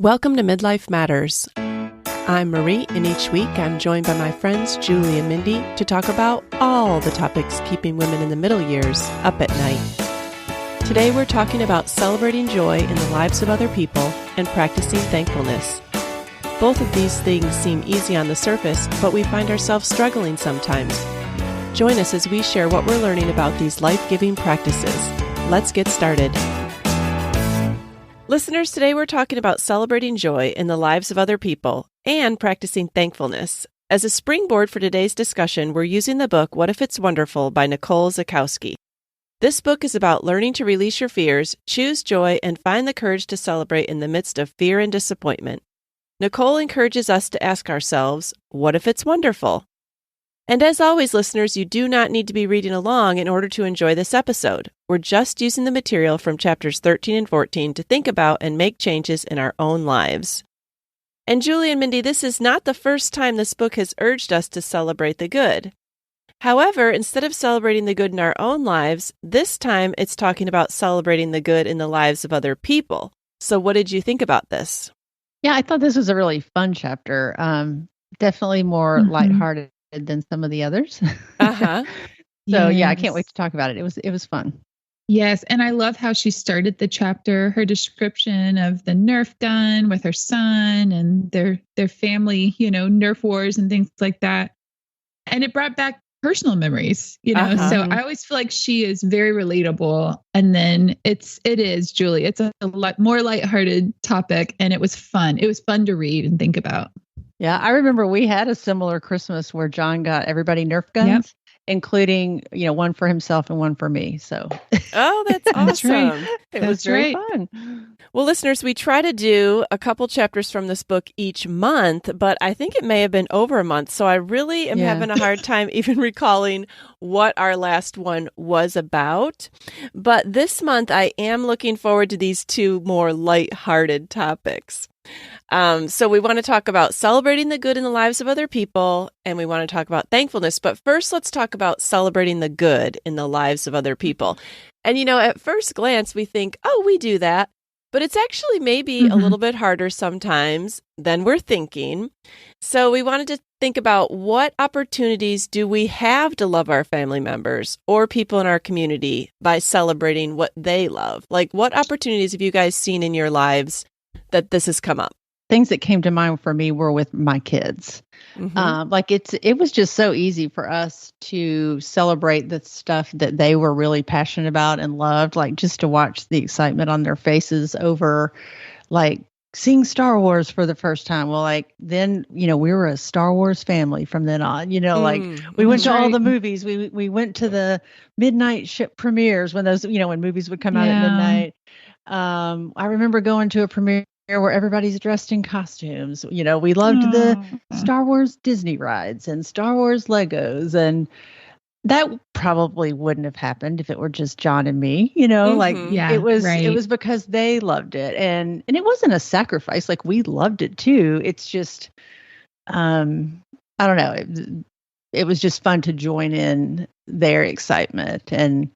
Welcome to Midlife Matters. I'm Marie, and each week I'm joined by my friends Julie and Mindy to talk about all the topics keeping women in the middle years up at night. Today we're talking about celebrating joy in the lives of other people and practicing thankfulness. Both of these things seem easy on the surface, but we find ourselves struggling sometimes. Join us as we share what we're learning about these life-giving practices. Let's get started. Listeners, today we're talking about celebrating joy in the lives of other people and practicing thankfulness. As a springboard for today's discussion, we're using the book What If It's Wonderful by Nicole Zasowski. This book is about learning to release your fears, choose joy, and find the courage to celebrate in the midst of fear and disappointment. Nicole encourages us to ask ourselves, what if it's wonderful? And as always, listeners, you do not need to be reading along in order to enjoy this episode. We're just using the material from chapters 13 and 14 to think about and make changes in our own lives. And Julie and Mindy, this is not the first time this book has urged us to celebrate the good. However, instead of celebrating the good in our own lives, this time it's talking about celebrating the good in the lives of other people. So what did you think about this? Yeah, I thought this was a really fun chapter. Definitely more lighthearted than some of the others. Uh-huh. So yeah, I can't wait to talk about it. It was fun. Yes, and I love how she started the chapter, her description of the Nerf gun with her son and their family, Nerf wars and things like that. And it brought back personal memories, So I always feel like she is very relatable. And then it is, Julie, it's a lot more lighthearted topic, and it was fun. It was fun to read and think about. Yeah, I remember we had a similar Christmas where John got everybody Nerf guns, including, one for himself and one for me. So, oh, that's awesome. That's right. It was very fun. Well, listeners, we try to do a couple chapters from this book each month, but I think it may have been over a month. So I really am having a hard time even recalling what our last one was about. But this month, I am looking forward to these two more lighthearted topics. So we want to talk about celebrating the good in the lives of other people, and we want to talk about thankfulness. But first, let's talk about celebrating the good in the lives of other people. And, at first glance, we think, oh, we do that. But it's actually maybe a little bit harder sometimes than we're thinking. So we wanted to think about what opportunities do we have to love our family members or people in our community by celebrating what they love? Like, what opportunities have you guys seen in your lives that this has come up? Things that came to mind for me were with my kids. It was just so easy for us to celebrate the stuff that they were really passionate about and loved, like just to watch the excitement on their faces over, like, seeing Star Wars for the first time. Well, then, we were a Star Wars family from then on, we went to all the movies. We went to the midnight ship premieres when those, when movies would come out at midnight. I remember going to a premiere where everybody's dressed in costumes. We loved the Star Wars Disney rides and Star Wars Legos. And that probably wouldn't have happened if it were just John and me, it was because they loved it. And it wasn't a sacrifice. Like, we loved it too. It's just, I don't know. It was just fun to join in their excitement. And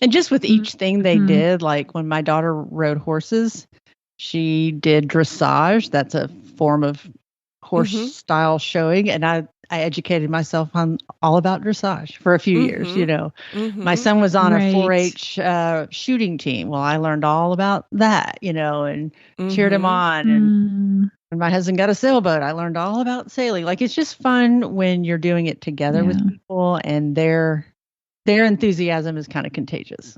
just with each thing they did, like when my daughter rode horses, she did dressage. That's a form of horse style showing. And I educated myself on all about dressage for a few years, My son was on a 4-H shooting team. Well, I learned all about that, and cheered him on. And when my husband got a sailboat, I learned all about sailing. Like, it's just fun when you're doing it together with people, and their enthusiasm is kind of contagious.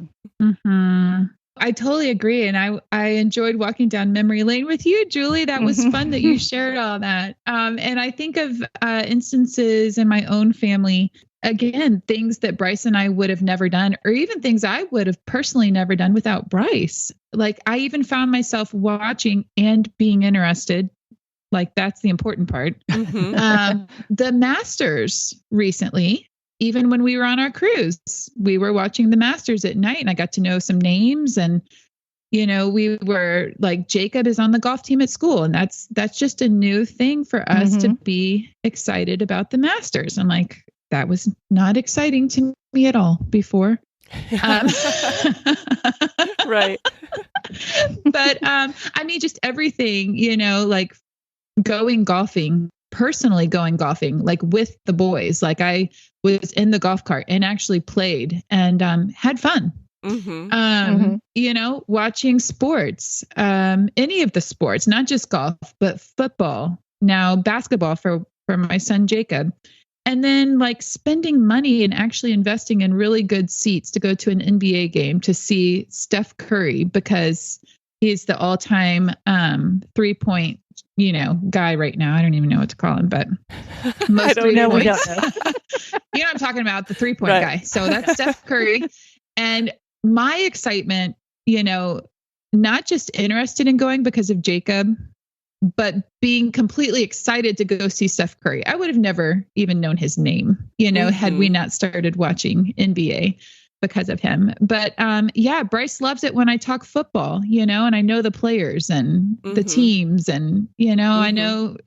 I totally agree. And I enjoyed walking down memory lane with you, Julie. That was fun that you shared all that. And I think of instances in my own family, again, things that Bryce and I would have never done, or even things I would have personally never done without Bryce. Like, I even found myself watching and being interested. Like, that's the important part. The Masters recently. Even when we were on our cruise, we were watching the Masters at night, and I got to know some names. And, we were like, Jacob is on the golf team at school. And that's just a new thing for us to be excited about the Masters. I'm like, that was not exciting to me at all before. Right. But I mean, just everything, like personally going golfing, like with the boys. Like I was in the golf cart and actually played and had fun. Watching sports, any of the sports, not just golf, but football, now basketball for my son, Jacob. And then like spending money and actually investing in really good seats to go to an NBA game to see Steph Curry, because he's the all-time 3-point, guy right now. I don't even know what to call him, but most 3 points. We don't know. I'm talking about the 3-point guy. So that's Steph Curry. And my excitement, not just interested in going because of Jacob, but being completely excited to go see Steph Curry. I would have never even known his name, had we not started watching NBA because of him. But Bryce loves it when I talk football, and I know the players and the teams and, I know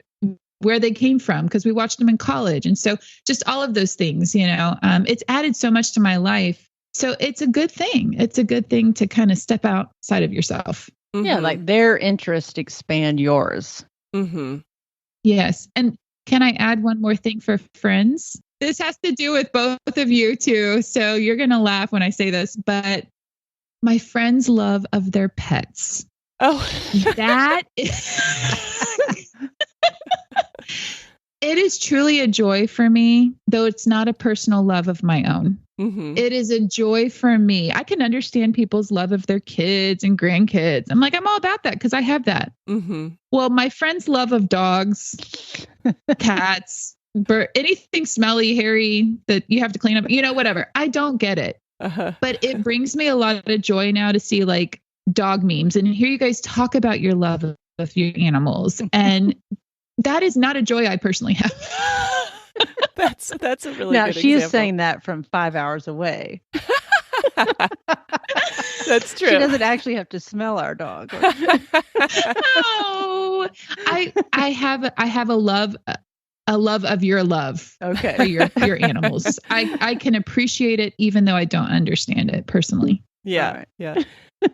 where they came from because we watched them in college. And so just all of those things, it's added so much to my life. So it's a good thing. It's a good thing to kind of step outside of yourself. Yeah, like their interests expand yours. Yes. And can I add one more thing for friends? This has to do with both of you too. So you're going to laugh when I say this, but my friends' love of their pets. Oh, that it is truly a joy for me, though it's not a personal love of my own. It is a joy for me. I can understand people's love of their kids and grandkids. I'm all about that because I have that. Well, my friend's love of dogs, cats, anything smelly, hairy that you have to clean up, whatever. I don't get it. But it brings me a lot of joy now to see like dog memes and hear you guys talk about your love of your animals. And that is not a joy I personally have. That's a really now, good she example. is saying that from 5 hours away. That's true. She doesn't actually have to smell our dog. Oh, I have a love of your love. Okay. For your animals. I can appreciate it even though I don't understand it personally. Yeah. Right. Yeah.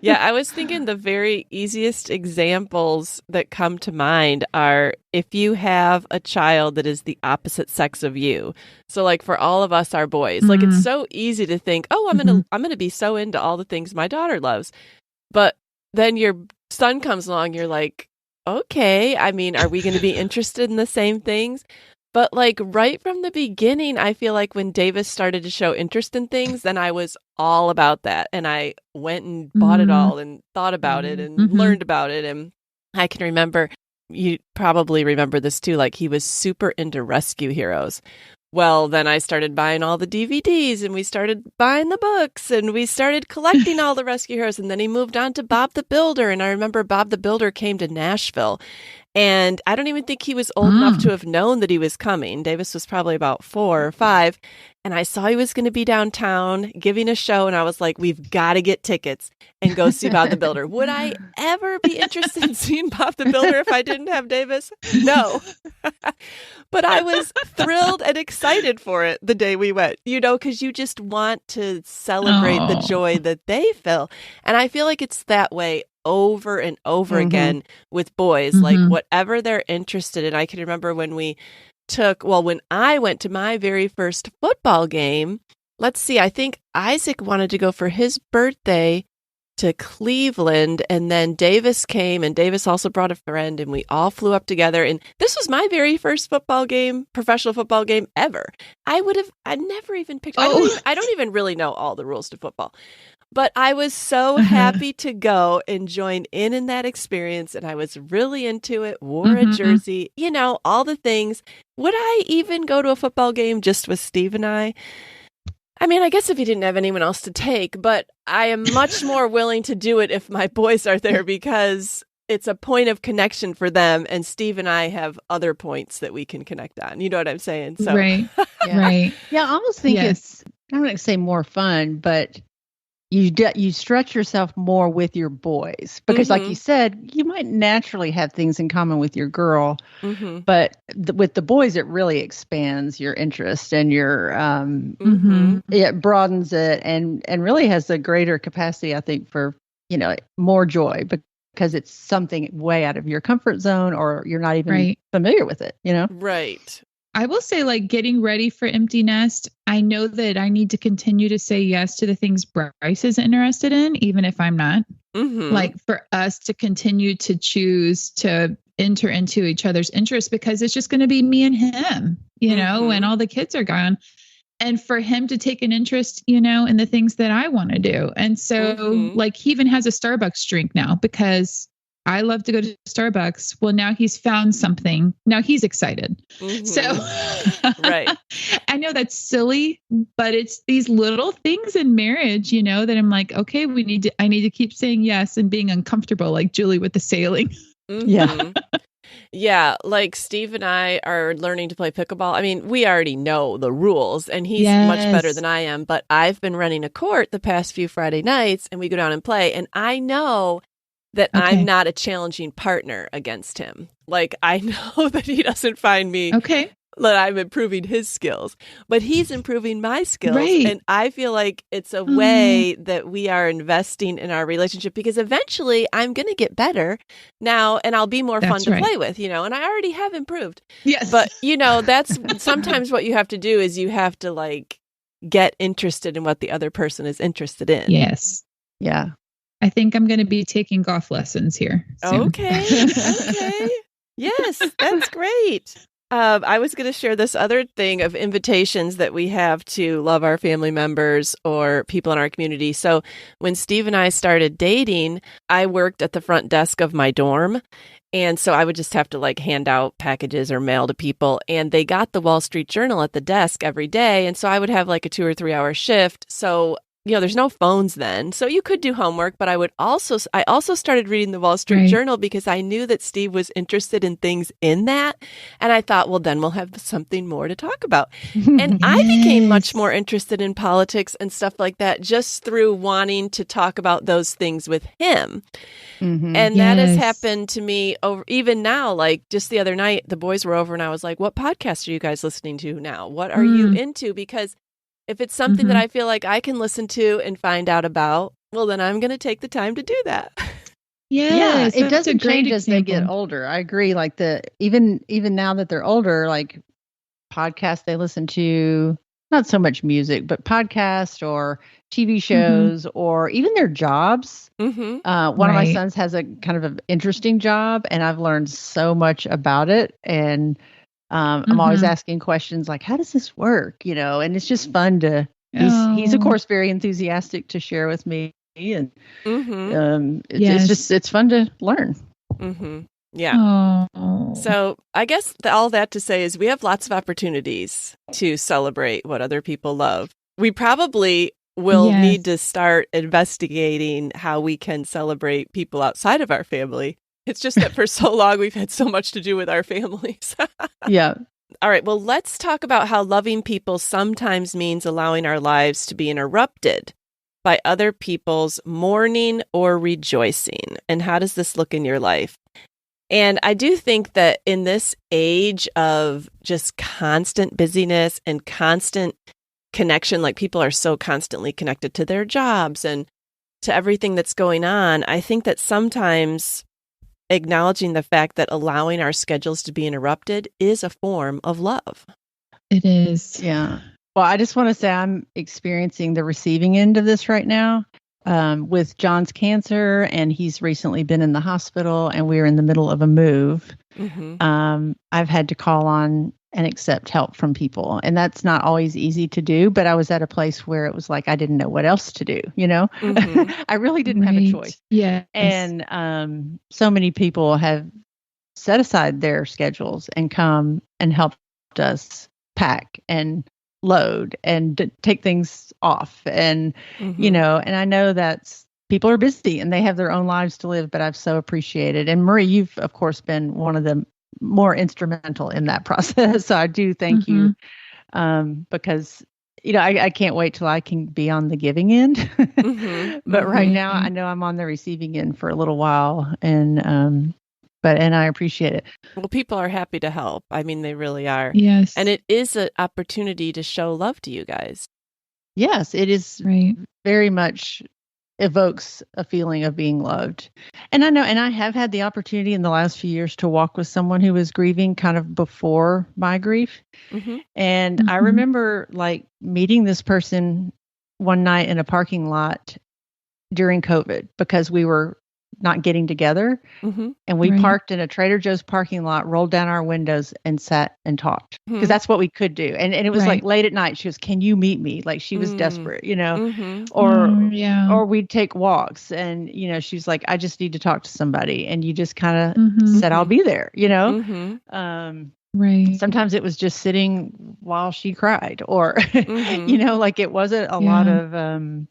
Yeah, I was thinking the very easiest examples that come to mind are if you have a child that is the opposite sex of you. So like for all of us, our boys, like it's so easy to think, oh, I'm going to be so into all the things my daughter loves. But then your son comes along, you're like, okay, I mean, are we going to be interested in the same things? But like right from the beginning, I feel like when Davis started to show interest in things, then I was all about that. And I went and bought it all and thought about it and learned about it. And I can remember, you probably remember this too, like he was super into rescue heroes. Well, then I started buying all the DVDs and we started buying the books and we started collecting all the rescue heroes. And then he moved on to Bob the Builder. And I remember Bob the Builder came to Nashville. And I don't even think he was old enough to have known that he was coming. Davis was probably about 4 or 5. And I saw he was going to be downtown giving a show. And I was like, we've got to get tickets and go see Bob the Builder. Would I ever be interested in seeing Bob the Builder if I didn't have Davis? No. But I was thrilled and excited for it the day we went, because you just want to celebrate the joy that they feel. And I feel like it's that way over and over again with boys, like whatever they're interested in. I can remember when when I went to my very first football game, let's see, I think Isaac wanted to go for his birthday to Cleveland, and then Davis came, and Davis also brought a friend, and we all flew up together. And this was my very first professional football game ever. I never even picked, I don't even really know all the rules to football. But I was so happy to go and join in that experience. And I was really into it, wore a jersey, all the things. Would I even go to a football game just with Steve and I? I mean, I guess if he didn't have anyone else to take, but I am much more willing to do it if my boys are there because it's a point of connection for them. And Steve and I have other points that we can connect on. You know what I'm saying? So, right. Yeah. Right. Yeah. I almost think it's, I'm not going to say more fun, but you stretch yourself more with your boys because like you said, you might naturally have things in common with your girl, but with the boys, it really expands your interest and your, it broadens it and really has a greater capacity, I think, for, more joy because it's something way out of your comfort zone or you're not even familiar with it, Right. I will say, like, getting ready for empty nest, I know that I need to continue to say yes to the things Bryce is interested in, even if I'm not. Like, for us to continue to choose to enter into each other's interests, because it's just going to be me and him, when all the kids are gone. And for him to take an interest, in the things that I want to do. And so, like, he even has a Starbucks drink now because I love to go to Starbucks. Well, now he's found something. Now he's excited. So right. I know that's silly, but it's these little things in marriage, that I'm like, okay, I need to keep saying yes and being uncomfortable, like Julie with the sailing. Yeah. Yeah, like Steve and I are learning to play pickleball. I mean, we already know the rules and he's much better than I am, but I've been running a court the past few Friday nights and we go down and play and I know that I'm not a challenging partner against him. Like, I know that he doesn't find me that I'm improving his skills, but he's improving my skills. Right. And I feel like it's a way that we are investing in our relationship because eventually I'm going to get better now and I'll be more fun to play with, and I already have improved. Yes. But, that's sometimes what you have to do is you have to like get interested in what the other person is interested in. Yes. Yeah. I think I'm going to be taking golf lessons here soon. Okay. Yes, that's great. I was going to share this other thing of invitations that we have to love our family members or people in our community. So when Steve and I started dating, I worked at the front desk of my dorm. And so I would just have to like hand out packages or mail to people. And they got the Wall Street Journal at the desk every day. And so I would have like a 2 or 3 hour shift. So there's no phones then. So you could do homework, but I also started reading the Wall Street Journal because I knew that Steve was interested in things in that. And I thought, well, then we'll have something more to talk about. And I became much more interested in politics and stuff like that just through wanting to talk about those things with him. And that has happened to me over even now, like just the other night, the boys were over and I was like, what podcast are you guys listening to now? What are you into? Because if it's something that I feel like I can listen to and find out about, well, then I'm going to take the time to do that. Yeah, it doesn't change as they get older. I agree. Like even now that they're older, like podcasts they listen to, not so much music, but podcasts or TV shows or even their jobs. One of my sons has a kind of an interesting job, and I've learned so much about it. And I'm always asking questions like, how does this work? And it's just fun to, he's of course very enthusiastic to share with me and it's fun to learn. Yeah. So I guess all that to say is we have lots of opportunities to celebrate what other people love. We probably will need to start investigating how we can celebrate people outside of our family. It's just that for so long, we've had so much to do with our families. Yeah. All right. Well, let's talk about how loving people sometimes means allowing our lives to be interrupted by other people's mourning or rejoicing. And how does this look in your life? And I do think that in this age of just constant busyness and constant connection, like people are so constantly connected to their jobs and to everything that's going on, I think that sometimes acknowledging the fact that allowing our schedules to be interrupted is a form of love. It is. Yeah. Well, I just want to say I'm experiencing the receiving end of this right now with John's cancer, and he's recently been in the hospital, and we're in the middle of a move. I've had to call on and accept help from people, and that's not always easy to do, but I was at a place where it was like I didn't know what else to do, I really didn't have a choice. Yeah. And so many people have set aside their schedules and come and helped us pack and load and take things off. And, and I know that people are busy and they have their own lives to live, but I've so appreciated. And Marie, you've of course been one of the more instrumental in that process. So I do thank you because I can't wait till I can be on the giving end. But right now, I know I'm on the receiving end for a little while, and I appreciate it. Well, people are happy to help. I mean, they really are. Yes. And it is an opportunity to show love to you guys. Yes, it is very much evokes a feeling of being loved. And I know, and I have had the opportunity in the last few years to walk with someone who was grieving kind of before my grief. And I remember like meeting this person one night in a parking lot during COVID because we were not getting together. And we parked in a Trader Joe's parking lot, rolled down our windows and sat and talked because that's what we could do. And it was like late at night. She goes, "Can you meet me?" Like she was desperate, or we'd take walks and, she's like, "I just need to talk to somebody." And you just kind of said, "I'll be there," Sometimes it was just sitting while she cried or, like it wasn't a lot of,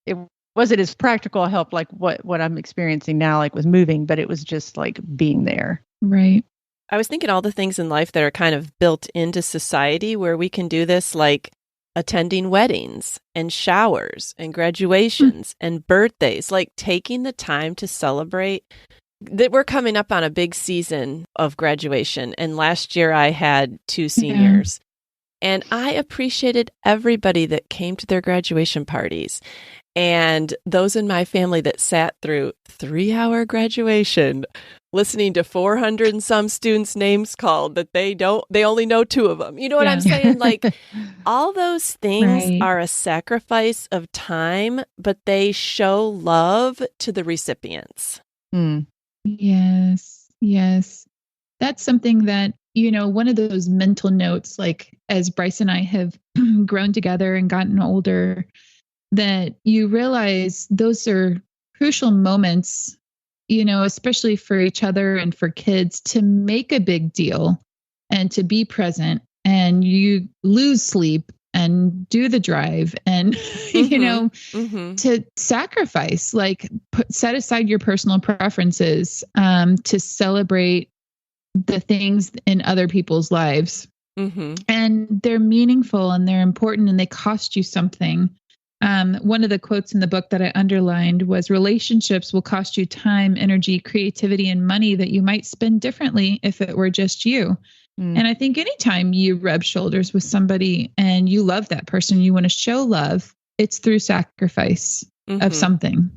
it wasn't as practical help like what I'm experiencing now, like with moving, but it was just like being there. Right. I was thinking all the things in life that are kind of built into society where we can do this, like attending weddings and showers and graduations and birthdays, like taking the time to celebrate that we're coming up on a big season of graduation. And last year I had 2 seniors. And I appreciated everybody that came to their graduation parties. And those in my family that sat through 3-hour graduation, listening to 400 and some students' names called that they only know 2 of them. You know what I'm saying? Like all those things are a sacrifice of time, but they show love to the recipients. Yes. Yes. That's something that, one of those mental notes, like as Bryce and I have grown together and gotten older, that you realize those are crucial moments, especially for each other and for kids to make a big deal and to be present, and you lose sleep and do the drive and, to sacrifice, like set aside your personal preferences, to celebrate the things in other people's lives. And they're meaningful and they're important and they cost you something. One of the quotes in the book that I underlined was, "Relationships will cost you time, energy, creativity, and money that you might spend differently if it were just you." And I think anytime you rub shoulders with somebody and you love that person, you want to show love, it's through sacrifice of something.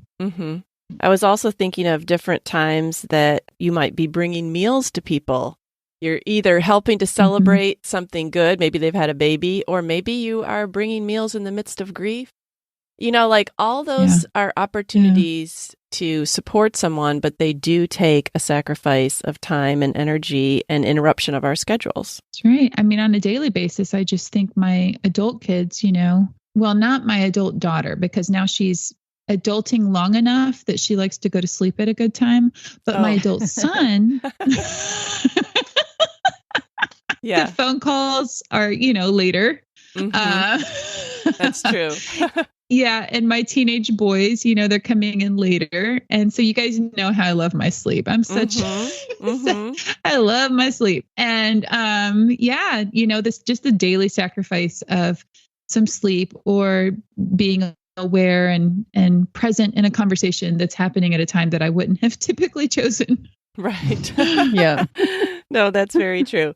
I was also thinking of different times that you might be bringing meals to people. You're either helping to celebrate something good, maybe they've had a baby, or maybe you are bringing meals in the midst of grief. Like all those are opportunities to support someone, but they do take a sacrifice of time and energy and interruption of our schedules. That's right. I mean, on a daily basis, I just think my adult kids, well, not my adult daughter, because now she's adulting long enough that she likes to go to sleep at a good time. But my adult son, the phone calls are, later. That's true. Yeah. And my teenage boys, they're coming in later. And so you guys know how I love my sleep. I'm such, I love my sleep. And this just the daily sacrifice of some sleep or being aware and present in a conversation that's happening at a time that I wouldn't have typically chosen. Right. No, that's very true.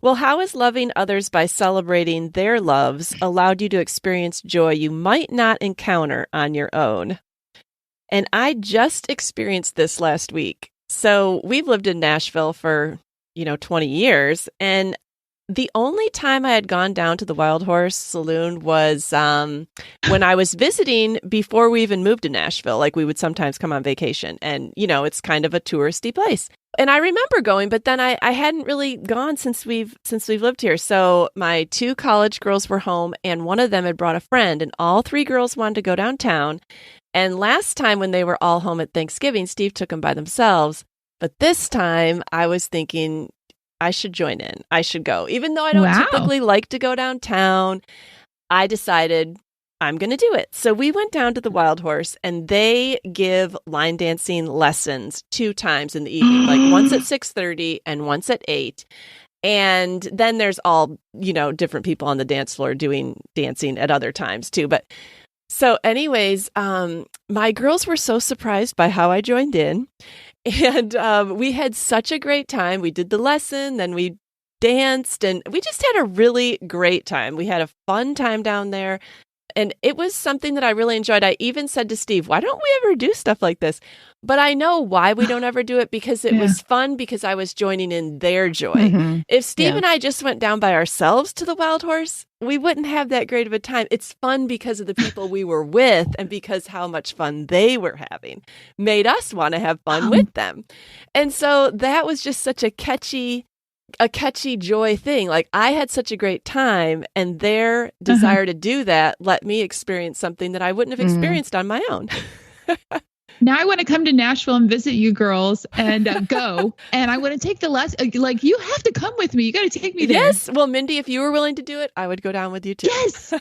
Well, how has loving others by celebrating their loves allowed you to experience joy you might not encounter on your own? And I just experienced this last week. So we've lived in Nashville for, 20 years. And the only time I had gone down to the Wild Horse Saloon was when I was visiting before we even moved to Nashville. Like we would sometimes come on vacation and, it's kind of a touristy place. And I remember going, but then I hadn't really gone since we've lived here. So my 2 college girls were home and one of them had brought a friend and all 3 girls wanted to go downtown. And last time when they were all home at Thanksgiving, Steve took them by themselves. But this time I was thinking I should join in. I should go. Even though I don't typically like to go downtown, I decided I'm going to do it. So we went down to the Wild Horse and they give line dancing lessons 2 times in the evening, like once at 6:30 and once at 8. And then there's all, different people on the dance floor dancing at other times too. But so anyways, my girls were so surprised by how I joined in. And we had such a great time. We did the lesson, then we danced, and we just had a really great time. We had a fun time down there. And it was something that I really enjoyed. I even said to Steve, why don't we ever do stuff like this? But I know why we don't ever do it, because it was fun, because I was joining in their joy. Mm-hmm. If Steve and I just went down by ourselves to the Wild Horse, we wouldn't have that great of a time. It's fun because of the people we were with, and because how much fun they were having made us want to have fun with them. And so that was just such a catchy joy thing. Like, I had such a great time, and their desire to do that let me experience something that I wouldn't have experienced on my own. Now I want to come to Nashville and visit you girls and go. And I want to take the lesson. Like, you have to come with me. You got to take me there. Yes. Well, Mindy, if you were willing to do it, I would go down with you too. Yes.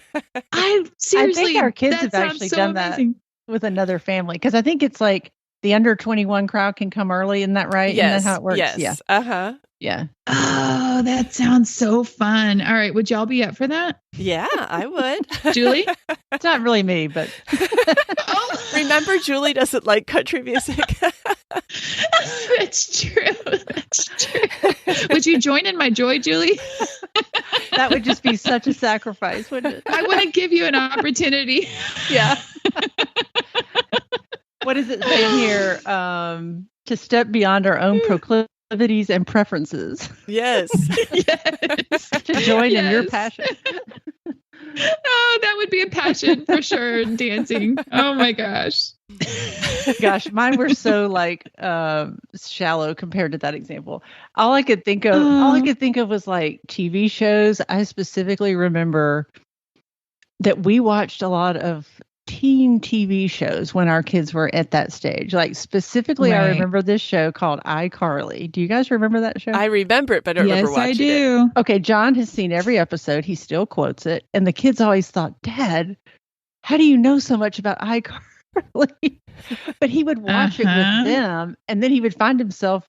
I think our kids have actually done amazing. That with another family. Because I think it's like the under 21 crowd can come early. Isn't that right? Yes. Isn't that how it works? Yes. Yeah. Uh-huh. Yeah. Oh, that sounds so fun. All right. Would y'all be up for that? Yeah, I would. Julie? It's not really me, but. Remember, Julie doesn't like country music. That's true. That's true. Would you join in my joy, Julie? That would just be such a sacrifice, wouldn't it? I want to give you an opportunity. Yeah. What does it say here? To step beyond our own proclivities and preferences. Yes. Yes. To join in your passion. Oh, that would be a passion for sure. Dancing. Oh my gosh. Gosh, mine were so shallow compared to that example. All I could think of was like TV shows. I specifically remember that we watched a lot of teen TV shows when our kids were at that stage. Like specifically, right. I remember this show called iCarly. Do you guys remember that show? I remember it, but I don't remember watching it. Yes, I do. Okay, John has seen every episode. He still quotes it. And the kids always thought, Dad, how do you know so much about iCarly? But he would watch it with them, and then he would find himself,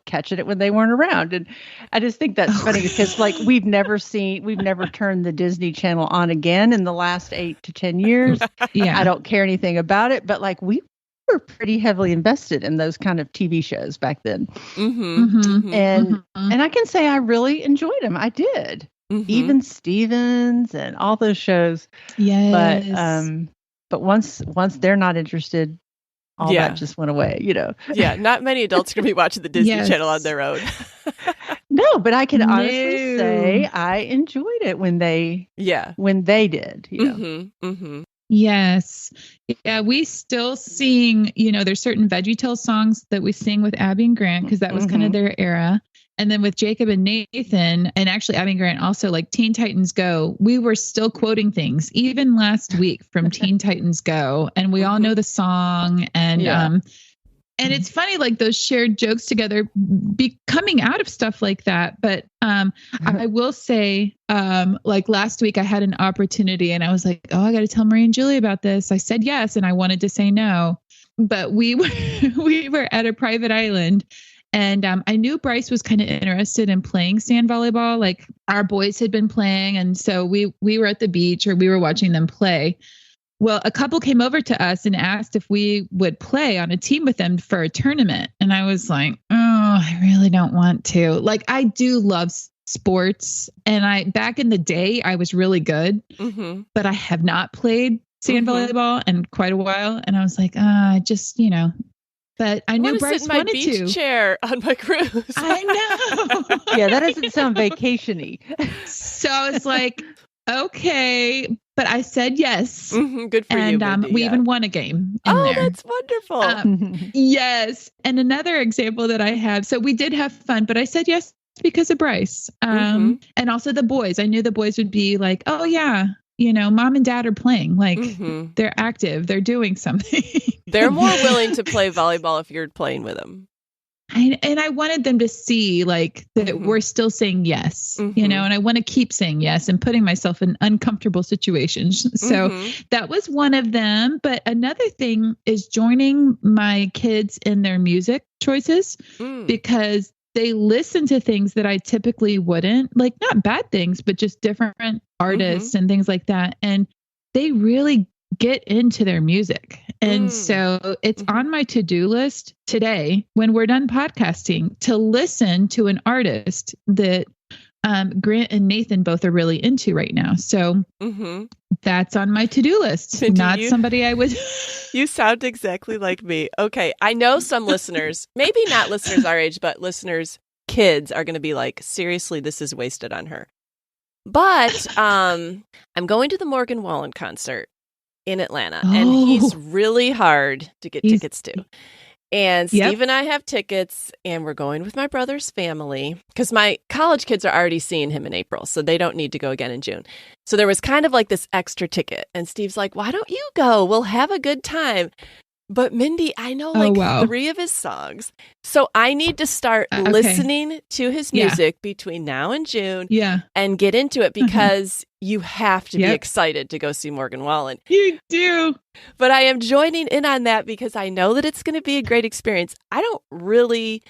catching it when they weren't around. And I just think that's funny because we've never turned the Disney Channel on again in the last 8 to 10 years. Yeah. I don't care anything about it, but we were pretty heavily invested in those kind of TV shows back then. Mm-hmm. Mm-hmm. And I can say I really enjoyed them. I did. Mm-hmm. Even Stevens and all those shows. Yes. But once they're not interested, all that just went away, Yeah, not many adults are going to be watching the Disney Channel on their own. No, but I can honestly say I enjoyed it when they did. Mm-hmm. Mm-hmm. Yes. Yeah, we still sing, there's certain VeggieTales songs that we sing with Abby and Grant because that was kind of their era. And then with Jacob and Nathan, and actually Abby and Grant also, like Teen Titans Go, we were still quoting things even last week from Teen Titans Go. And we all know the song. And and it's funny, like those shared jokes together coming out of stuff like that. But I will say, like last week I had an opportunity and I was like, oh, I got to tell Marie and Julie about this. I said yes, and I wanted to say no. But we were at a private island. And I knew Bryce was kind of interested in playing sand volleyball. Like our boys had been playing. And so we were at the beach, or we were watching them play. Well, a couple came over to us and asked if we would play on a team with them for a tournament. And I was like, oh, I really don't want to. Like, I do love sports. And back in the day, I was really good, but I have not played sand volleyball in quite a while. And I was like, but I knew Bryce wanted to. Sit in my beach chair on my cruise. I know. Yeah, that doesn't sound vacation-y. So I was like, okay, but I said yes. Good for you, Mindy, we even won a game. Oh, that's wonderful. Yes. And another example that I have. So we did have fun, but I said yes because of Bryce. And also the boys. I knew the boys would be like, oh yeah, mom and dad are playing. Like they're active. They're doing something. They're more willing to play volleyball if you're playing with them. And I wanted them to see like that we're still saying yes, and I want to keep saying yes and putting myself in uncomfortable situations. So that was one of them. But another thing is joining my kids in their music choices because they listen to things that I typically wouldn't, like not bad things, but just different artists and things like that. And they really get into their music. And so it's on my to-do list today when we're done podcasting to listen to an artist that Grant and Nathan both are really into right now. So that's on my to-do list. Not somebody I would. You sound exactly like me. Okay. I know some listeners, maybe not listeners our age, but listeners, kids are going to be like, seriously, this is wasted on her. But I'm going to the Morgan Wallen concert in Atlanta, and he's really hard to get tickets to. And Steve and I have tickets, and we're going with my brother's family because my college kids are already seeing him in April, so they don't need to go again in June. So there was kind of like this extra ticket, and Steve's like, why don't you go? We'll have a good time. But Mindy, I know like 3 of his songs. So I need to start listening to his music between now and June and get into it because you have to be excited to go see Morgan Wallen. You do. But I am joining in on that because I know that it's going to be a great experience. I don't really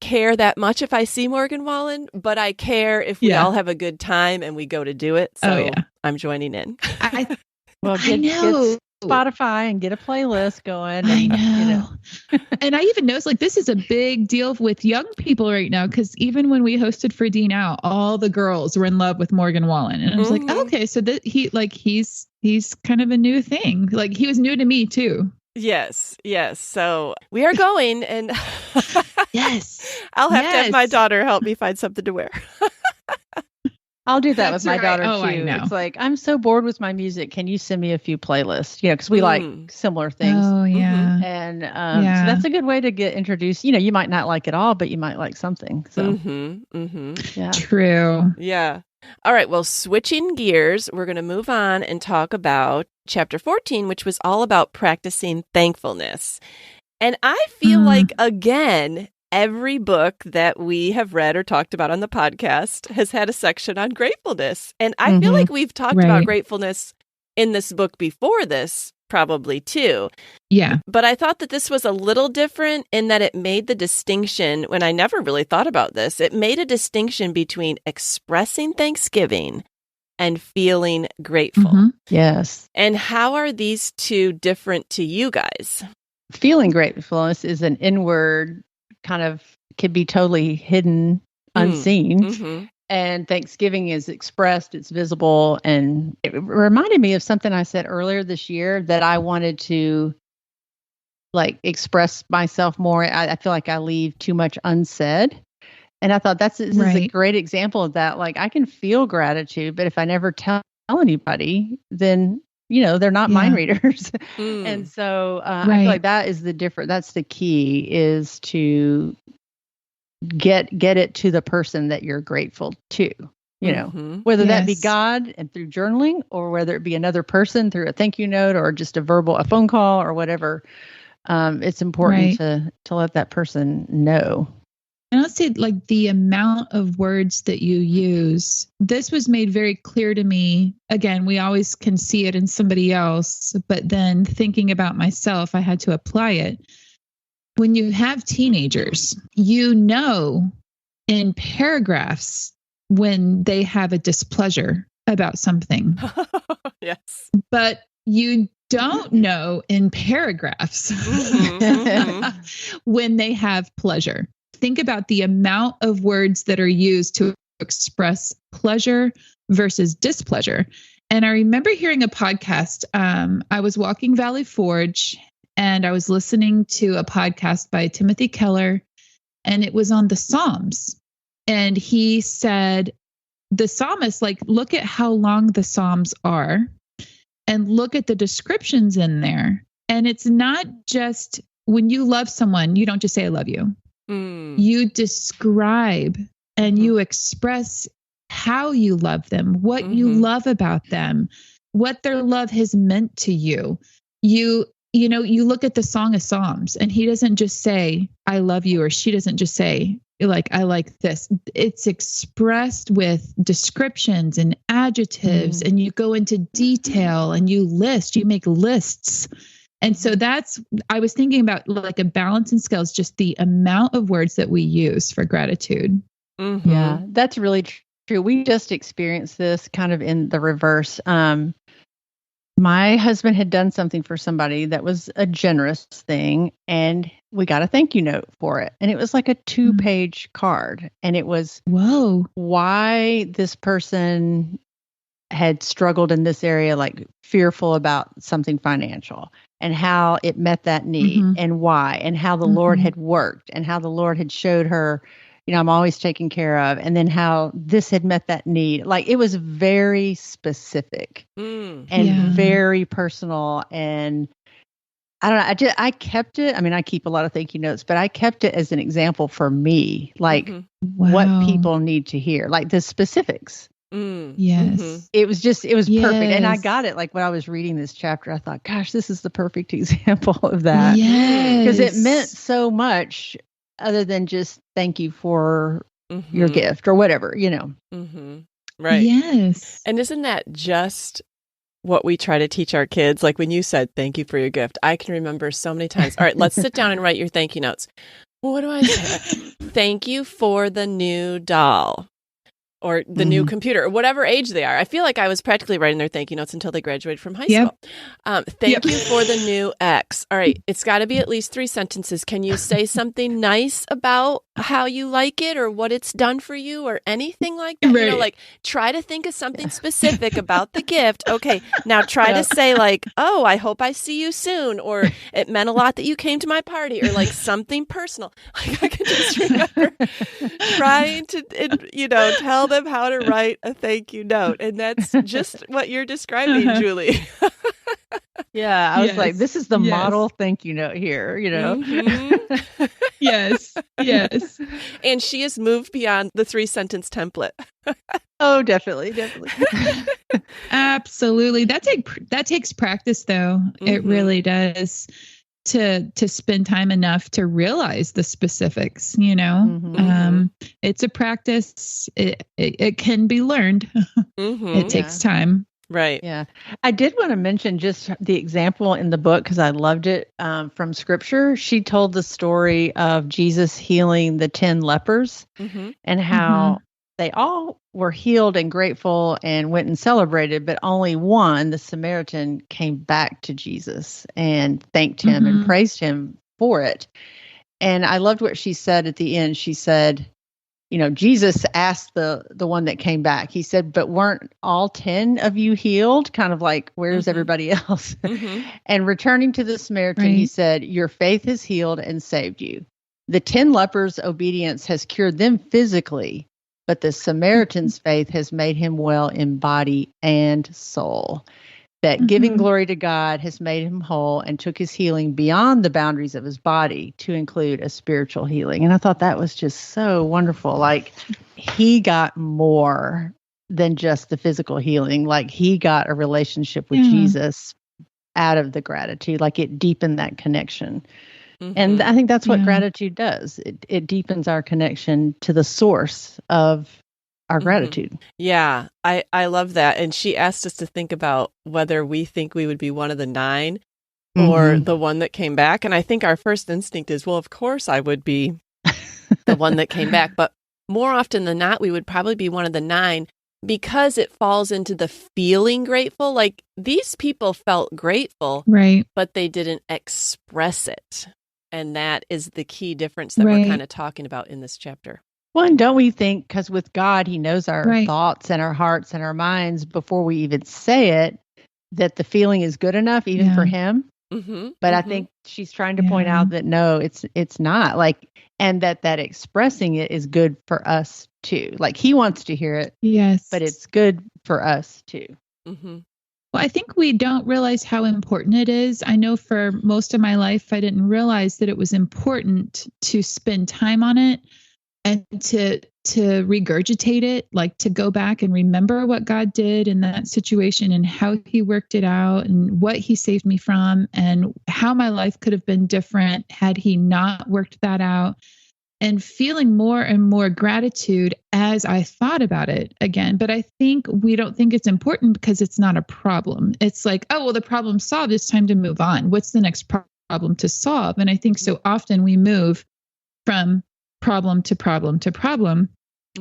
care that much if I see Morgan Wallen, but I care if we all have a good time and we go to do it. So I'm joining in. I know. Spotify and get a playlist going. I know. And I even know like this is a big deal with young people right now because even when we hosted for D Now, all the girls were in love with Morgan Wallen, and I was like, okay, so that he's kind of a new thing. Like he was new to me too. Yes. So we are going, and I'll have to have my daughter help me find something to wear. I'll do that with my daughter too. I know. It's like, I'm so bored with my music. Can you send me a few playlists? Because we like similar things. Oh, yeah. And so that's a good way to get introduced. You might not like it all, but you might like something. So, yeah. True. Yeah. All right. Well, switching gears, we're going to move on and talk about chapter 14, which was all about practicing thankfulness. And I feel like, again, every book that we have read or talked about on the podcast has had a section on gratefulness. And I feel like we've talked about gratefulness in this book before this, probably too. Yeah. But I thought that this was a little different in that it made the distinction, when I never really thought about this, it made a distinction between expressing thanksgiving and feeling grateful. Yes. And how are these two different to you guys? Feeling gratefulness is an inward kind of can be totally hidden, unseen. And Thanksgiving is expressed, it's visible. And it reminded me of something I said earlier this year that I wanted to like express myself more. I feel like I leave too much unsaid. And I thought this is a great example of that. Like I can feel gratitude, but if I never tell anybody, then they're not mind readers. And so I feel like that is the difference. That's the key, is to get it to the person that you're grateful to, whether that be God and through journaling, or whether it be another person through a thank you note or just a phone call or whatever. It's important to let that person know. And I'll say like the amount of words that you use, this was made very clear to me. Again, we always can see it in somebody else, but then thinking about myself, I had to apply it. When you have teenagers, in paragraphs when they have a displeasure about something. Yes. But you don't know in paragraphs when they have pleasure. Think about the amount of words that are used to express pleasure versus displeasure. And I remember hearing a podcast. I was walking Valley Forge and I was listening to a podcast by Timothy Keller, and it was on the Psalms. And he said, the psalmist, look at how long the Psalms are and look at the descriptions in there. And it's not just when you love someone, you don't just say, I love you. You describe and you express how you love them, what you love about them, what their love has meant to you. You look at the Song of Psalms and he doesn't just say, I love you, or she doesn't just say, I like this. It's expressed with descriptions and adjectives, and you go into detail and you make lists. And so I was thinking about like a balance in scales, just the amount of words that we use for gratitude. Mm-hmm. Yeah, that's really true. We just experienced this kind of in the reverse. My husband had done something for somebody that was a generous thing, and we got a thank you note for it. And it was like a 2-page card. And it was, why this person had struggled in this area, like fearful about something financial, and how it met that need, and why, and how the Lord had worked, and how the Lord had showed her, I'm always taken care of. And then how this had met that need. Like, it was very specific and very personal. And I don't know, I kept it. I mean, I keep a lot of thank you notes, but I kept it as an example for me, like what people need to hear, like the specifics. Yes. It was perfect. And I got it. Like, when I was reading this chapter, I thought, gosh, this is the perfect example of that. Because it meant so much, other than just thank you for your gift or whatever, Right. Yes. And isn't that just what we try to teach our kids? Like when you said, thank you for your gift, I can remember so many times. All right, let's sit down and write your thank you notes. Well, what do I say? Thank you for the new doll. Or the new computer, or whatever age they are. I feel like I was practically writing their thank you notes until they graduated from high school. Thank you for the new X. All right, it's got to be at least 3 sentences. Can you say something nice about how you like it, or what it's done for you, or anything like that? Right. Like, try to think of something specific about the gift. Okay, now try to say like, oh, I hope I see you soon, or it meant a lot that you came to my party, or like something personal. Like, I can just remember trying to, tell them how to write a thank you note. And that's just what you're describing, Julie. Yeah, I was like, this is the model thank you note here, Yes. And she has moved beyond the 3-sentence template. Oh, definitely. Absolutely. That takes practice, though. It really does. To spend time enough to realize the specifics, it's a practice. It can be learned. It takes time. Right. Yeah. I did want to mention just the example in the book, because I loved it, from scripture. She told the story of Jesus healing the 10 lepers and how they all were healed and grateful and went and celebrated, but only one, the Samaritan, came back to Jesus and thanked him and praised him for it. And I loved what she said at the end. She said, Jesus asked the one that came back, he said, but weren't all 10 of you healed? Kind of like, where's everybody else? And returning to the Samaritan, he said, your faith has healed and saved you. The 10 lepers' obedience has cured them physically, but the Samaritan's faith has made him well in body and soul. That giving glory to God has made him whole and took his healing beyond the boundaries of his body to include a spiritual healing. And I thought that was just so wonderful. Like, he got more than just the physical healing. Like, he got a relationship with Jesus out of the gratitude. Like, it deepened that connection. And I think that's what gratitude does. It deepens our connection to the source of our gratitude. Yeah, I love that. And she asked us to think about whether we think we would be one of the 9 or the one that came back. And I think our first instinct is, well, of course I would be the one that came back. But more often than not, we would probably be one of the 9, because it falls into the feeling grateful. Like, these people felt grateful, right? But they didn't express it. And that is the key difference that we're kind of talking about in this chapter. Well, and don't we think, because with God, he knows our thoughts and our hearts and our minds before we even say it, that the feeling is good enough even for him? But I think she's trying to point out that no, it's not. Like, and that expressing it is good for us too. Like, he wants to hear it, but it's good for us too. Well, I think we don't realize how important it is. I know for most of my life, I didn't realize that it was important to spend time on it and to regurgitate it, like to go back and remember what God did in that situation and how he worked it out and what he saved me from and how my life could have been different had he not worked that out. And feeling more and more gratitude as I thought about it again. But I think we don't think it's important because it's not a problem. It's like, oh, well, the problem's solved. It's time to move on. What's the next problem to solve? And I think so often we move from problem to problem to problem.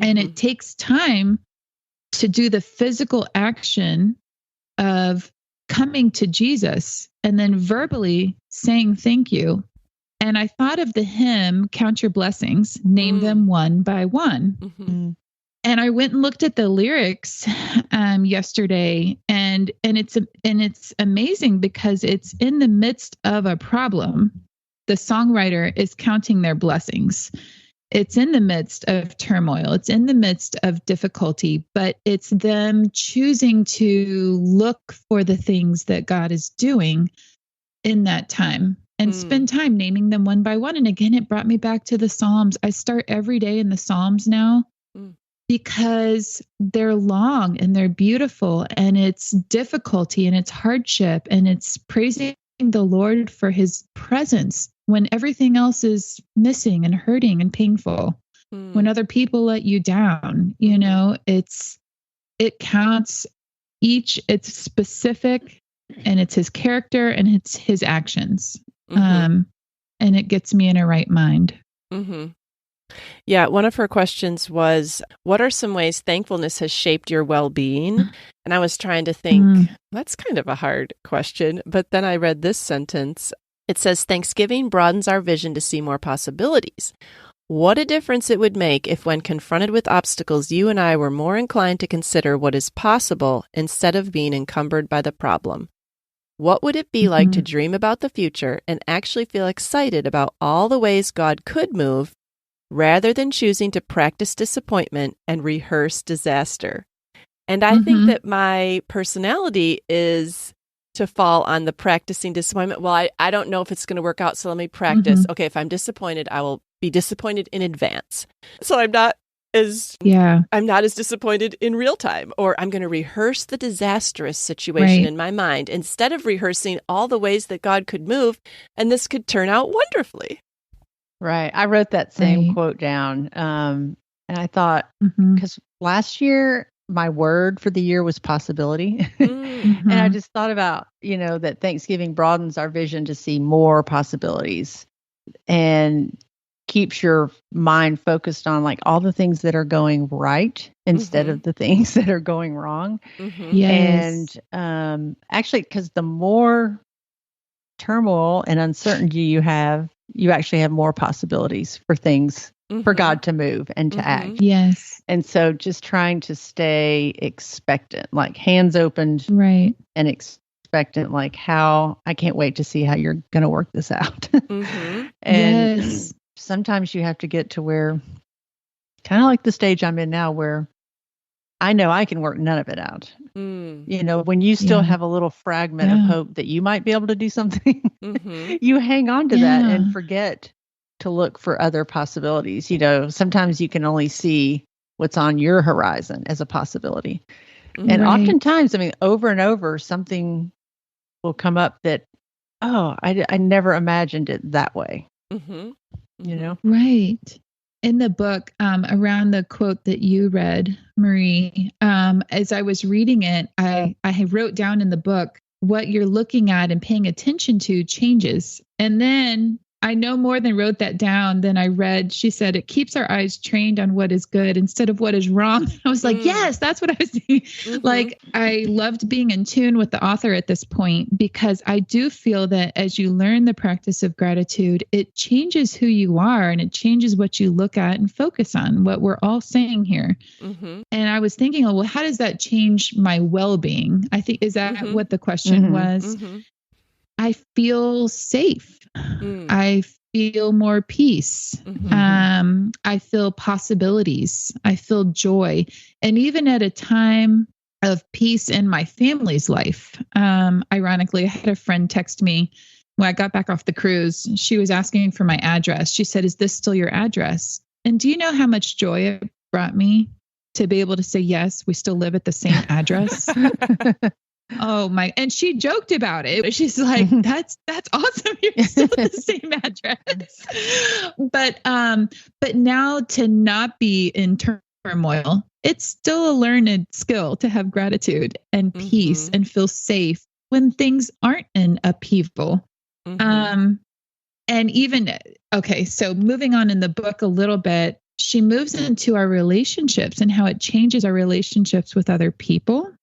And it takes time to do the physical action of coming to Jesus and then verbally saying thank you. And I thought of the hymn, Count Your Blessings, name them one by one. And I went and looked at the lyrics yesterday, and it's amazing because it's in the midst of a problem. The songwriter is counting their blessings. It's in the midst of turmoil. It's in the midst of difficulty, but it's them choosing to look for the things that God is doing in that time and spend time naming them one by one. And again, it brought me back to the Psalms. I start every day in the Psalms now because they're long and they're beautiful, and it's difficulty and it's hardship, and it's praising the Lord for his presence when everything else is missing and hurting and painful. When other people let you down, you know, it counts it's specific, and it's his character and it's his actions. And it gets me in a right mind. Yeah. One of her questions was, what are some ways thankfulness has shaped your well-being? And I was trying to think, that's kind of a hard question. But then I read this sentence. It says, Thanksgiving broadens our vision to see more possibilities. What a difference it would make if, when confronted with obstacles, you and I were more inclined to consider what is possible instead of being encumbered by the problem. What would it be like to dream about the future and actually feel excited about all the ways God could move, rather than choosing to practice disappointment and rehearse disaster? And I think that my personality is to fall on the practicing disappointment. Well, I don't know if it's going to work out, so let me practice. Okay, if I'm disappointed, I will be disappointed in advance. So I'm not as disappointed in real time, or I'm going to rehearse the disastrous situation in my mind instead of rehearsing all the ways that God could move, and this could turn out wonderfully. Right. I wrote that same quote down. And I thought, because last year, my word for the year was possibility. And I just thought about, that Thanksgiving broadens our vision to see more possibilities and keeps your mind focused on like all the things that are going right instead of the things that are going wrong. Yes. And actually, because the more turmoil and uncertainty you have, you actually have more possibilities for things, for God to move and to act. Yes. And so just trying to stay expectant, like hands opened, and expectant, like I can't wait to see how you're going to work this out. And sometimes you have to get to where, kind of like the stage I'm in now, where I know I can work none of it out. When you still have a little fragment of hope that you might be able to do something, you hang on to that and forget to look for other possibilities. Sometimes you can only see what's on your horizon as a possibility. And oftentimes, over and over, something will come up that, I never imagined it that way. Right. In the book, around the quote that you read, Marie, as I was reading it, I wrote down in the book, what you're looking at and paying attention to changes. And then I no more than wrote that down than I read. She said, it keeps our eyes trained on what is good instead of what is wrong. I was like, yes, that's what I was thinking. Like, I loved being in tune with the author at this point, because I do feel that as you learn the practice of gratitude, it changes who you are and it changes what you look at and focus on, what we're all saying here. And I was thinking, well, how does that change my well-being? I think, is that what the question was? I feel safe. I feel more peace. I feel possibilities. I feel joy. And even at a time of peace in my family's life, ironically, I had a friend text me when I got back off the cruise. She was asking for my address. She said, is this still your address? And do you know how much joy it brought me to be able to say, yes, we still live at the same address? Oh my. And she joked about it. She's like, that's awesome. You're still at the same address. But now to not be in turmoil. It's still a learned skill to have gratitude and peace and feel safe when things aren't in upheaval. And even, okay, so moving on in the book a little bit, she moves into our relationships and how it changes our relationships with other people.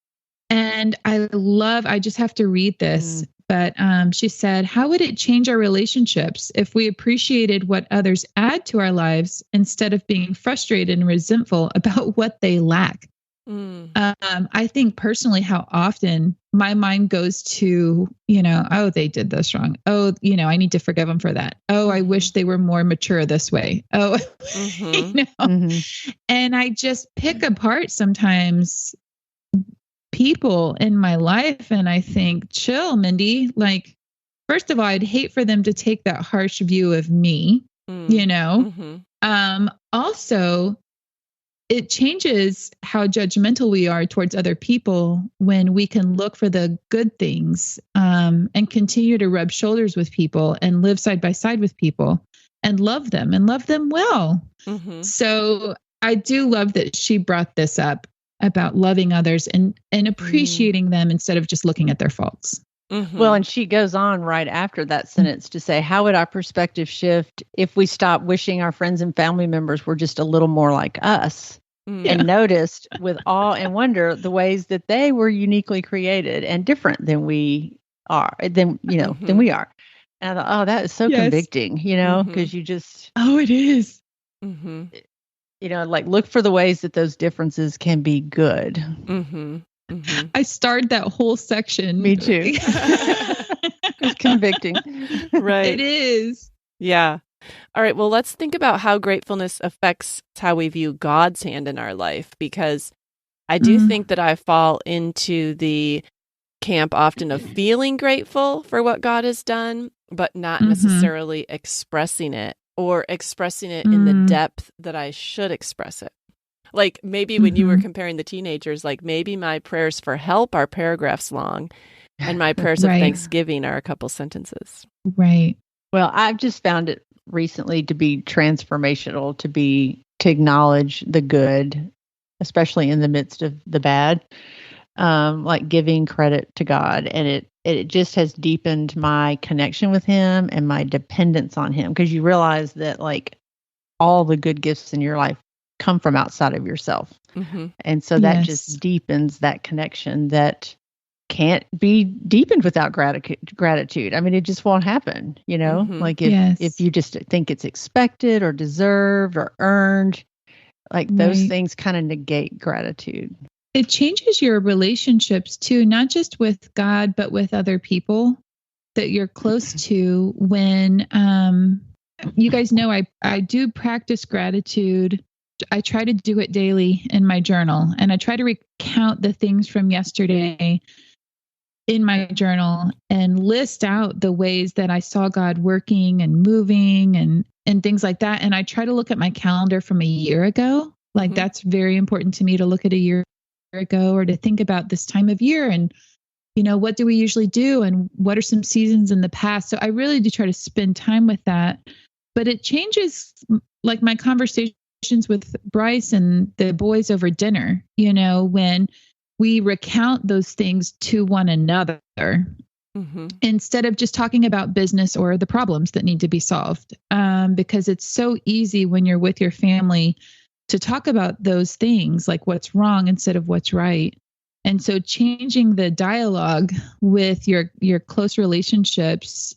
And I just have to read this, but she said, how would it change our relationships if we appreciated what others add to our lives instead of being frustrated and resentful about what they lack? I think personally how often my mind goes to, oh, they did this wrong. Oh, I need to forgive them for that. Oh, I wish they were more mature this way. Oh, and I just pick apart sometimes people in my life. And I think, chill, Mindy, like, first of all, I'd hate for them to take that harsh view of me, also, it changes how judgmental we are towards other people when we can look for the good things and continue to rub shoulders with people and live side by side with people and love them well. So I do love that she brought this up about loving others and appreciating them instead of just looking at their faults. Well, and she goes on right after that sentence to say, how would our perspective shift if we stopped wishing our friends and family members were just a little more like us and noticed with awe and wonder the ways that they were uniquely created and different than we are, than we are. And I thought, oh, that is so convicting, because you just, it is. Like look for the ways that those differences can be good. I starred that whole section. Me too. It's convicting. Right. It is. Yeah. All right. Well, let's think about how gratefulness affects how we view God's hand in our life, because I do think that I fall into the camp often of feeling grateful for what God has done, but not necessarily expressing it or expressing it in the depth that I should express it. Like maybe when you were comparing the teenagers, like maybe my prayers for help are paragraphs long and my prayers of thanksgiving are a couple sentences. Right. Well, I've just found it recently to be transformational, to acknowledge the good, especially in the midst of the bad, like giving credit to God. And it just has deepened my connection with him and my dependence on him, because you realize that like all the good gifts in your life come from outside of yourself. And so that just deepens that connection that can't be deepened without gratitude. I mean, it just won't happen, like if you just think it's expected or deserved or earned, like those things kind of negate gratitude. It changes your relationships too, not just with God, but with other people that you're close to. When you guys know, I do practice gratitude. I try to do it daily in my journal, and I try to recount the things from yesterday in my journal and list out the ways that I saw God working and moving and things like that. And I try to look at my calendar from a year ago. Like that's very important to me, to look at a year ago or to think about this time of year and, what do we usually do and what are some seasons in the past? So I really do try to spend time with that, but it changes like my conversations with Bryce and the boys over dinner, when we recount those things to one another instead of just talking about business or the problems that need to be solved. Because it's so easy when you're with your family to talk about those things, like what's wrong instead of what's right. And so changing the dialogue with your close relationships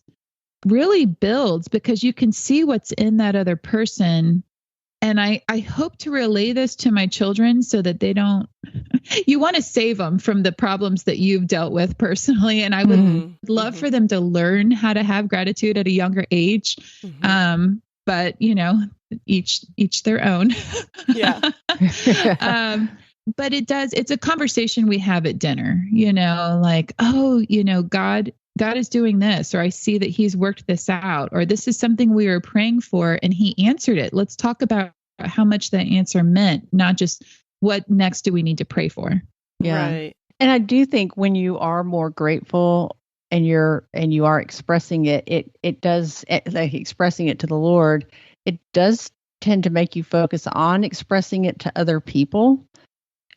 really builds, because you can see what's in that other person. And I hope to relay this to my children so that they don't, you want to save them from the problems that you've dealt with personally. And I would love for them to learn how to have gratitude at a younger age. But each their own. Yeah. But it's a conversation we have at dinner, like, oh, God is doing this, or I see that he's worked this out, or this is something we were praying for and he answered it. Let's talk about how much that answer meant, not just what next do we need to pray for. Yeah. Right. And I do think when you are more grateful and you are expressing it does, like expressing it to the Lord, it does tend to make you focus on expressing it to other people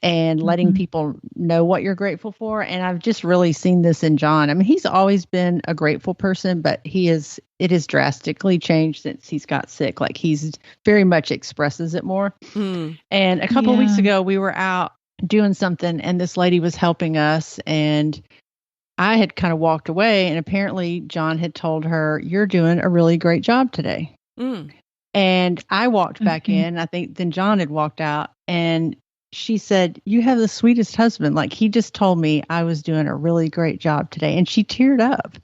and letting people know what you're grateful for. And I've just really seen this in John. I mean, he's always been a grateful person, but it has drastically changed since he's got sick. Like he's very much expresses it more. And a couple of weeks ago, we were out doing something and this lady was helping us, and I had kind of walked away, and apparently John had told her, "You're doing a really great job today." And I walked back in. I think then John had walked out, and she said, "You have the sweetest husband. Like he just told me I was doing a really great job today." And she teared up.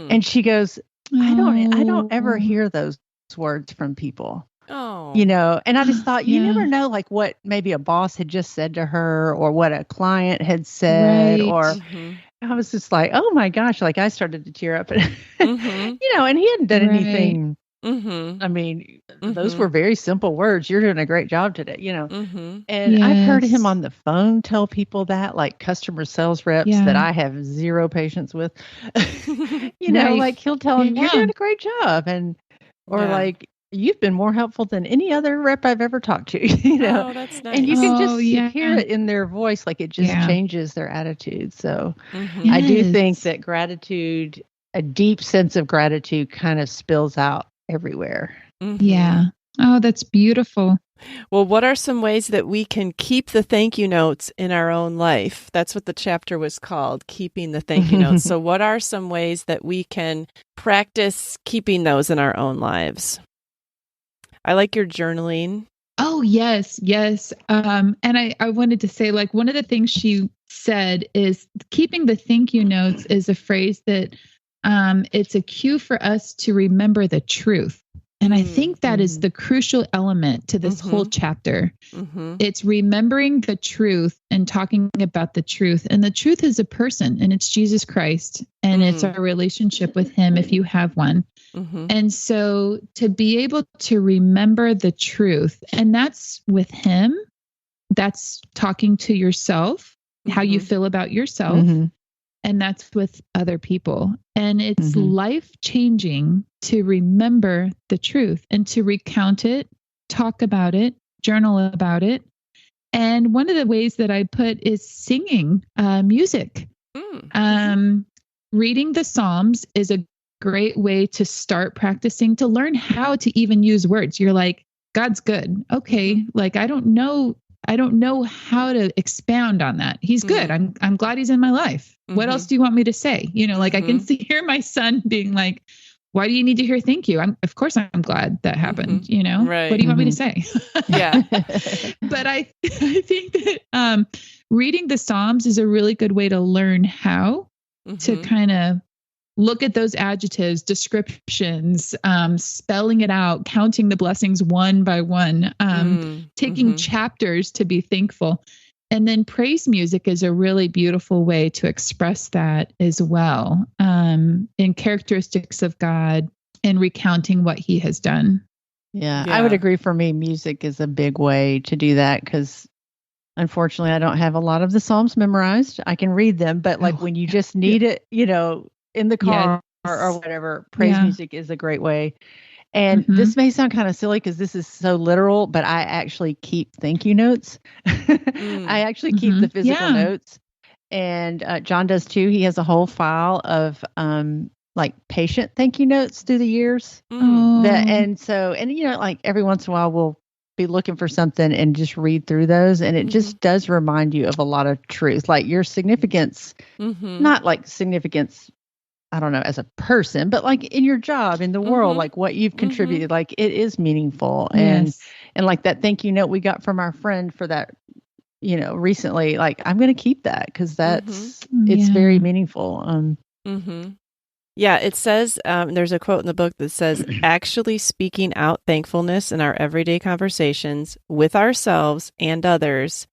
And she goes, I don't ever hear those words from people. Oh. You know, and I just thought, you never know like what maybe a boss had just said to her or what a client had said, or I was just like, oh my gosh, like I started to tear up. You know, and he hadn't done anything. I mean, those were very simple words. You're doing a great job today, you know. And I've heard him on the phone tell people that, like customer sales reps that I have zero patience with. You know, like he'll tell them, "You're doing a great job," and or like, "You've been more helpful than any other rep I've ever talked to." You know, that's nice. And you can just hear it in their voice, like it just changes their attitude. So I do think that gratitude, a deep sense of gratitude, kind of spills out everywhere. Yeah. Oh, that's beautiful. Well, what are some ways that we can keep the thank you notes in our own life? That's what the chapter was called, keeping the thank you notes. So what are some ways that we can practice keeping those in our own lives? I like your journaling. Oh, yes. Yes. And I wanted to say, like, one of the things she said is keeping the thank you notes is a phrase that it's a cue for us to remember the truth. And I think that is the crucial element to this whole chapter. It's remembering the truth and talking about the truth. And the truth is a person, and it's Jesus Christ. And it's our relationship with him if you have one. And so to be able to remember the truth, and that's with him, that's talking to yourself, how you feel about yourself. And that's with other people. And it's life-changing to remember the truth and to recount it, talk about it, journal about it. And one of the ways that I put is singing music. Reading the Psalms is a great way to start practicing, to learn how to even use words. You're like, God's good. Okay. Like, I don't know how to expound on that. He's good. I'm glad he's in my life. What else do you want me to say? You know, like I can hear my son being like, why do you need to hear thank you? Of course I'm glad that happened. You know, what do you want me to say? But I think that reading the Psalms is a really good way to learn how to kind of look at those adjectives, descriptions, spelling it out, counting the blessings one by one, taking chapters to be thankful. And then praise music is a really beautiful way to express that as well, in characteristics of God and recounting what he has done. Yeah, I would agree. For me, music is a big way to do that because unfortunately I don't have a lot of the Psalms memorized. I can read them, but like when you just need it, you know, in the car or whatever, praise music is a great way. And this may sound kind of silly because this is so literal, but I actually keep thank you notes. I actually keep the physical notes. And John does too. He has a whole file of like patient thank you notes through the years. And you know, like every once in a while we'll be looking for something and just read through those. And it just does remind you of a lot of truth, like your significance, not like significance, I don't know, as a person, but like in your job, in the world, like what you've contributed, like it is meaningful. And like that thank you note we got from our friend for that, you know, recently, like I'm going to keep that because it's very meaningful. Yeah, it says, there's a quote in the book that says, actually speaking out thankfulness in our everyday conversations with ourselves and others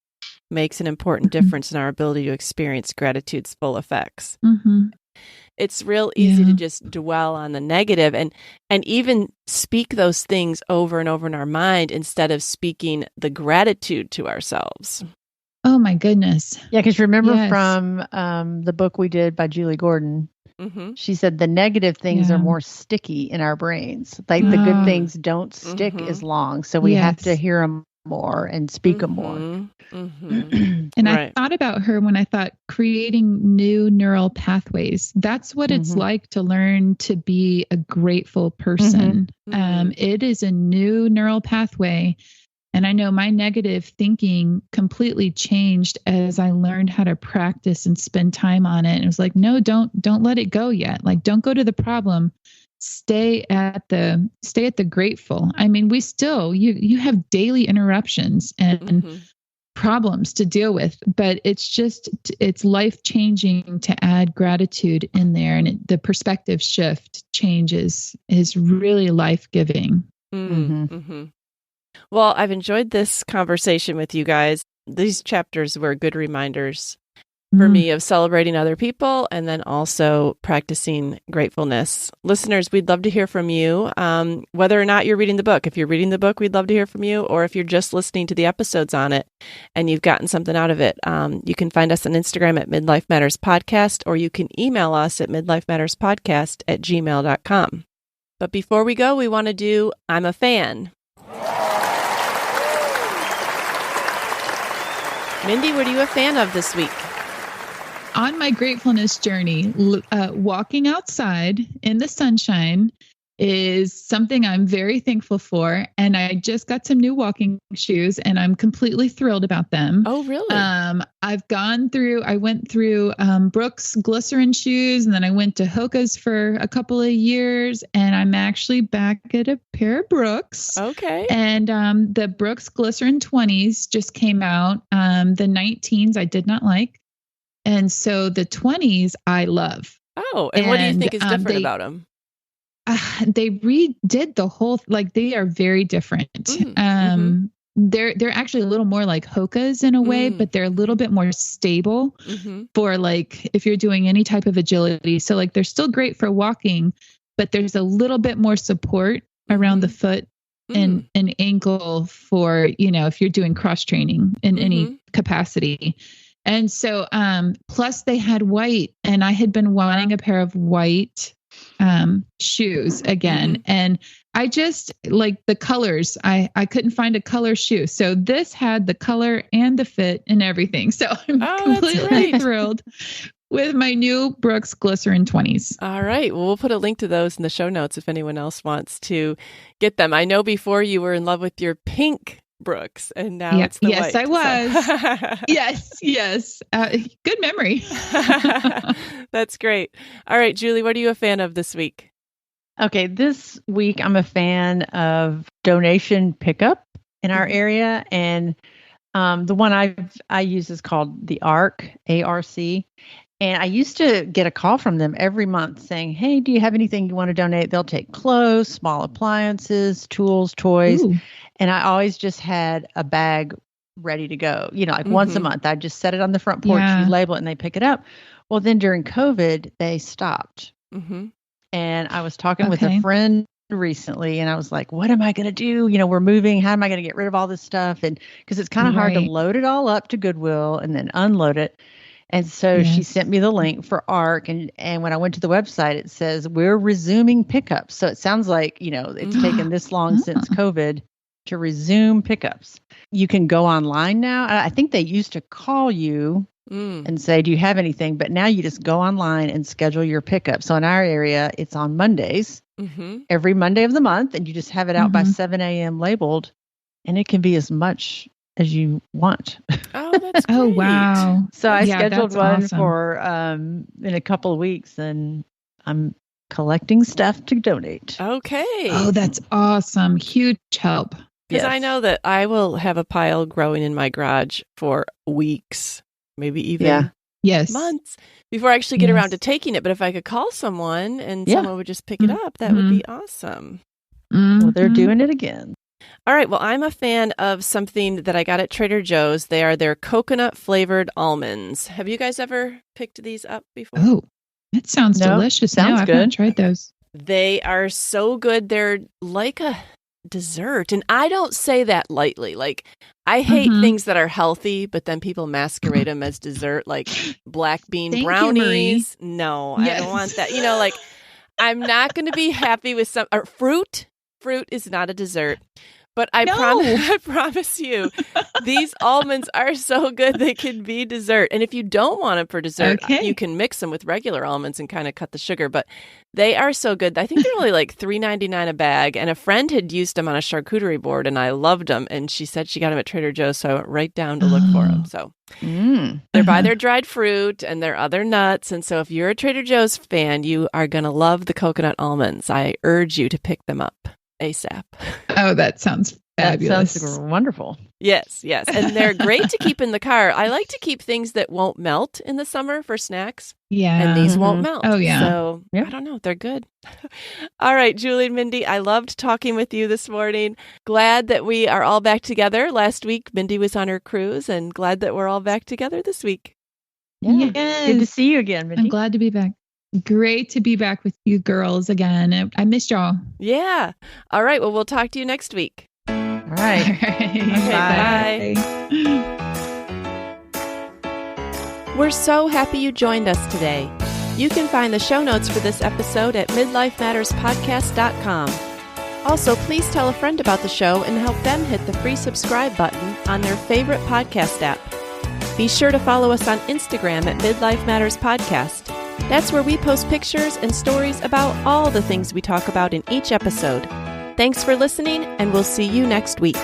makes an important difference in our ability to experience gratitude's full effects. It's real easy to just dwell on the negative and even speak those things over and over in our mind instead of speaking the gratitude to ourselves. Oh my goodness. Yeah, because remember from the book we did by Julie Gordon, She said the negative things are more sticky in our brains. Like the good things don't stick as long. So we have to hear them more and speak them more. And I thought about her when I thought creating new neural pathways. That's what it's like to learn to be a grateful person. It is a new neural pathway. And I know my negative thinking completely changed as I learned how to practice and spend time on it. And it was like, no, don't let it go yet. Like, don't go to the problem. Stay at the grateful. I mean, we still, you have daily interruptions and problems to deal with, but it's life changing to add gratitude in there. And the perspective shift changes is really life giving. Well, I've enjoyed this conversation with you guys. These chapters were good reminders for me of celebrating other people and then also practicing gratefulness. Listeners, we'd love to hear from you, whether or not you're reading the book. If you're reading the book, we'd love to hear from you. Or if you're just listening to the episodes on it and you've gotten something out of it, you can find us on Instagram at Midlife Matters Podcast, or you can email us at midlifematterspodcast@gmail.com. But before we go, we want to do I'm a Fan. Mindy, what are you a fan of this week? On my gratefulness journey, walking outside in the sunshine is something I'm very thankful for. And I just got some new walking shoes and I'm completely thrilled about them. Oh, really? I went through Brooks glycerin shoes, and then I went to Hoka's for a couple of years, and I'm actually back at a pair of Brooks. Okay. And the Brooks glycerin 20s just came out. The 19s I did not like. And so the 20s I love. Oh, and what do you think is different about them? They redid the whole, they are very different. They're actually a little more like Hoka's in a way, but they're a little bit more stable for if you're doing any type of agility. So they're still great for walking, but there's a little bit more support around the foot and an ankle for, if you're doing cross training in any capacity. And so, plus they had white, and I had been wanting a pair of white shoes again. And I just the colors. I couldn't find a color shoe. So this had the color and the fit and everything. So I'm completely thrilled with my new Brooks Glycerin 20s. All right. Well, we'll put a link to those in the show notes if anyone else wants to get them. I know before you were in love with your pink Brooks, and now it's the white. Yes, I was. Yes. Good memory. That's great. All right, Julie, what are you a fan of this week? Okay, this week I'm a fan of donation pickup in our area, and the one I use is called the ARC, ARC. And I used to get a call from them every month saying, hey, do you have anything you want to donate? They'll take clothes, small appliances, tools, toys. Ooh. And I always just had a bag ready to go. Once a month, I'd just set it on the front porch, you label it, and they pick it up. Well, then during COVID, they stopped. And I was talking with a friend recently, and I was like, what am I going to do? We're moving. How am I going to get rid of all this stuff? And because it's kind of hard to load it all up to Goodwill and then unload it. And so she sent me the link for ARC. And when I went to the website, it says, we're resuming pickups. So it sounds like, it's taken this long since COVID to resume pickups. You can go online now. I think they used to call you and say, do you have anything? But now you just go online and schedule your pickup. So in our area, it's on Mondays, every Monday of the month. And you just have it out by 7 a.m. labeled. And it can be as much as you want. Oh, that's great. Oh, wow. So I scheduled one for in a couple of weeks, and I'm collecting stuff to donate. Okay. Oh, that's awesome. Huge help. Because I know that I will have a pile growing in my garage for weeks, maybe even months before I actually get around to taking it. But if I could call someone and someone would just pick it up, that would be awesome. Well, they're doing it again. All right. Well, I'm a fan of something that I got at Trader Joe's. They are their coconut flavored almonds. Have you guys ever picked these up before? Oh, that sounds delicious. Sounds good. I've not tried those. They are so good. They're like a dessert. And I don't say that lightly. Like, I hate things that are healthy, but then people masquerade them as dessert, like black bean brownies. No, yes. I don't want that. Like, I'm not going to be happy with fruit. Fruit is not a dessert. But I promise you, these almonds are so good they can be dessert. And if you don't want them for dessert, you can mix them with regular almonds and kind of cut the sugar. But they are so good. I think they're only like $3.99 a bag. And a friend had used them on a charcuterie board, and I loved them. And she said she got them at Trader Joe's, so I went right down to look for them. So they're by their dried fruit and their other nuts. And so if you're a Trader Joe's fan, you are going to love the coconut almonds. I urge you to pick them up ASAP. Oh, that sounds fabulous. That sounds wonderful. Yes. And they're great to keep in the car. I like to keep things that won't melt in the summer for snacks. Yeah. And these won't melt. Oh, yeah. So, I don't know. They're good. All right, Julie and Mindy, I loved talking with you this morning. Glad that we are all back together. Last week, Mindy was on her cruise, and glad that we're all back together this week. Yeah. Yes. Good to see you again, Mindy. I'm glad to be back. Great to be back with you girls again. I missed y'all. Yeah. All right. Well, we'll talk to you next week. All right. Okay, bye. We're so happy you joined us today. You can find the show notes for this episode at midlifematterspodcast.com. Also, please tell a friend about the show and help them hit the free subscribe button on their favorite podcast app. Be sure to follow us on Instagram at Midlife Matters Podcast. That's where we post pictures and stories about all the things we talk about in each episode. Thanks for listening, and we'll see you next week.